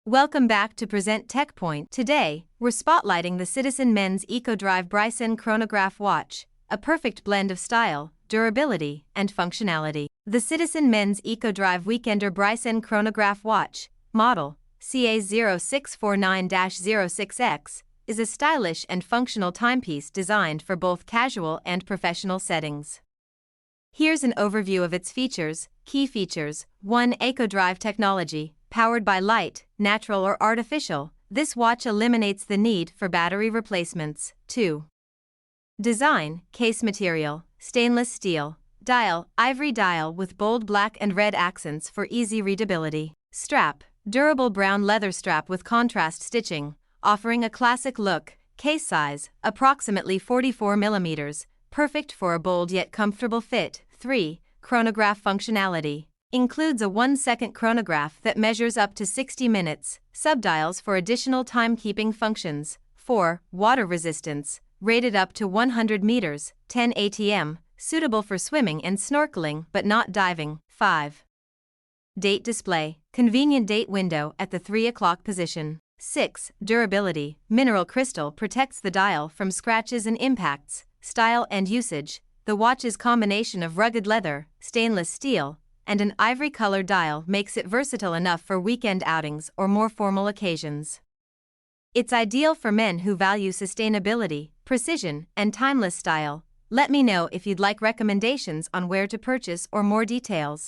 Welcome back to Present Tech Point. Today, we're spotlighting the Citizen Men's EcoDrive Brycen Chronograph watch, a perfect blend of style, durability, and functionality. The Citizen Men's EcoDrive Weekender Brycen Chronograph watch, model CA0649-06X, is a stylish and functional timepiece designed for both casual and professional settings. Here's an overview of its features. Key features: 1. EcoDrive technology. Powered by light, natural or artificial, this watch eliminates the need for battery replacements. 2. Design: case material, stainless steel. Dial: ivory dial with bold black and red accents for easy readability. Strap: durable brown leather strap with contrast stitching, offering a classic look. Case size: approximately 44 mm, perfect for a bold yet comfortable fit. 3. Chronograph functionality. Includes a 1-second chronograph that measures up to 60 minutes, subdials for additional timekeeping functions. 4. Water resistance. Rated up to 100 meters, 10 atm, suitable for swimming and snorkeling but not diving. 5. Date display. Convenient date window at the 3 o'clock position. 6. Durability. Mineral crystal protects the dial from scratches and impacts. Style and usage. The watch's combination of rugged leather, stainless steel, and an ivory color dial makes it versatile enough for weekend outings or more formal occasions. It's ideal for men who value sustainability, precision, and timeless style. Let me know if you'd like recommendations on where to purchase or more details.